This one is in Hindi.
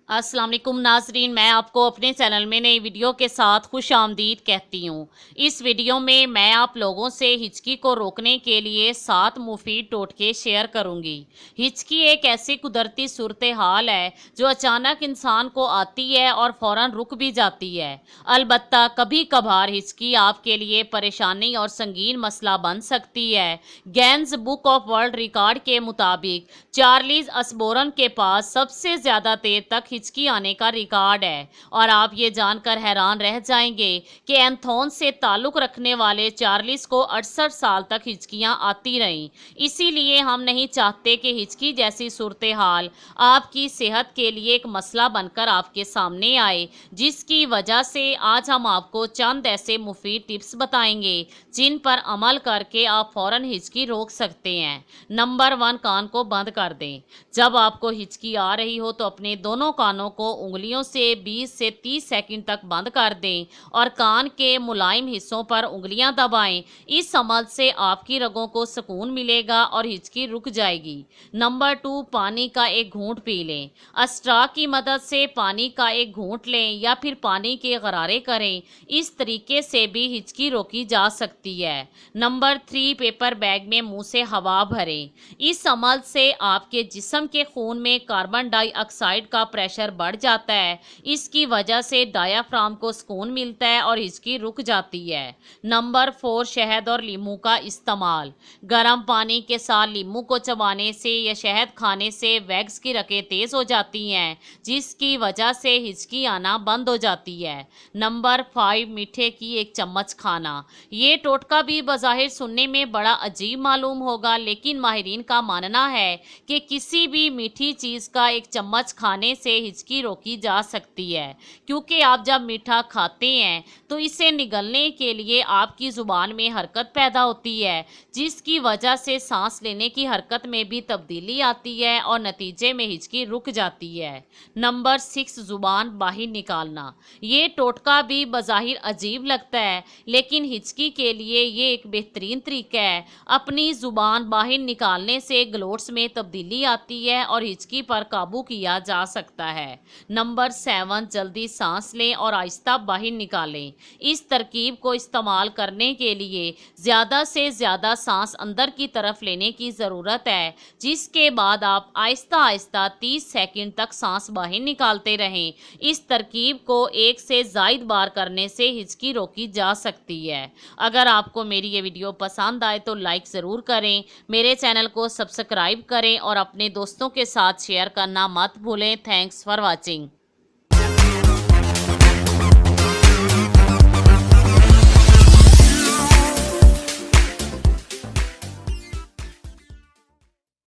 अस्सलाम वालेकुम नाजरीन, मैं आपको अपने चैनल में नई वीडियो के साथ खुश आमदीद कहती हूँ। इस वीडियो में मैं आप लोगों से हिचकी को रोकने के लिए 7 मुफीद टोटके शेयर करूँगी। हिचकी एक ऐसी कुदरती सूरत हाल है जो अचानक इंसान को आती है और फ़ौरन रुक भी जाती है। अलबत्ता कभी कभार हिचकी आपके लिए परेशानी और संगीन मसला बन सकती है। Guinness book of world record के मुताबिक चार्ल्स असबोरन के पास सबसे ज़्यादा देर तक हिचकी आने का रिकॉर्ड है और आप ये जानकर हैरान रह जाएंगे कि एंथोन से ताल्लुक़ रखने वाले चार्ल्स को 68 साल तक हिचकियां आती रहीं। इसीलिए हम नहीं चाहते कि हिचकी जैसी सूरत हाल आपकी सेहत के लिए एक मसला बनकर आपके सामने आए, जिसकी वजह से आज हम आपको चंद ऐसे मुफीद टिप्स बताएंगे जिन पर अमल करके आप फ़ौरन हिचकी रोक सकते हैं। नंबर 1, कान को बंद कर दें। जब आपको हिचकी आ रही हो तो अपने दोनों कानों को उंगलियों से 20 से 30 सेकंड तक बंद कर दें और कान के मुलायम हिस्सों पर उंगलियां दबाएं। इस अमल से आपकी रगों को सुकून मिलेगा और हिचकी रुक जाएगी। नंबर 2, पानी का एक घूंट पी लें। अस्ट्रा की मदद से पानी का एक घूंट लें या फिर पानी के गरारे करें। इस तरीके से भी हिचकी रोकी जा सकती है। नंबर 3, पेपर बैग में मुंह से हवा भरें। इस अमल से आपके जिस्म के खून में कार्बन डाइऑक्साइड का प्रेशर बढ़ जाता है। इसकी वजह से डायाफ्राम को सुकून मिलता है और हिचकी रुक जाती है। नंबर 4, शहद और नींबू का इस्तेमाल। गर्म पानी के साथ नींबू को चबाने से या शहद खाने से वैक्स की रगें तेज हो जाती हैं, जिसकी वजह से हिचकी आना बंद हो जाती है। नंबर 5, मीठे की एक चम्मच खाना। ये टोटका भी बज़ाहिर सुनने में बड़ा अजीब मालूम होगा, लेकिन माहिरीन का मानना है कि किसी भी मीठी चीज़ का एक चम्मच खाने से हिचकी रोकी जा सकती है, क्योंकि आप जब मीठा खाते हैं तो इसे निगलने के लिए आपकी ज़ुबान में हरकत पैदा होती है, जिसकी वजह से सांस लेने की हरकत में भी तब्दीली आती है और नतीजे में हिचकी रुक जाती है। नंबर 6, ज़ुबान बाहर निकालना। ये टोटका भी बज़ाहिर अजीब लगता है, लेकिन हिचकी के लिए ये एक बेहतरीन तरीका है। अपनी ज़ुबान बाहर निकालने से ग्लोट्स में तब्दीली आती है और हिचकी पर काबू किया जा सकता है। नंबर 7, जल्दी सांस लें और आहिस्ता बाहर निकालें। इस तरकीब को इस्तेमाल करने के लिए ज़्यादा से ज़्यादा सांस अंदर की तरफ लेने की ज़रूरत है, जिसके बाद आप आहिस्ता आहिस्ता 30 सेकंड तक सांस बाहर निकालते रहें। इस तरकीब को 1 से ज़ायद बार करने से हिचकी रोकी जा सकती है। अगर आपको मेरी ये वीडियो पसंद आए तो लाइक ज़रूर करें, मेरे चैनल को सब्सक्राइब करें और अपने दोस्तों के साथ शेयर करना मत भूलें। Thanks for watching.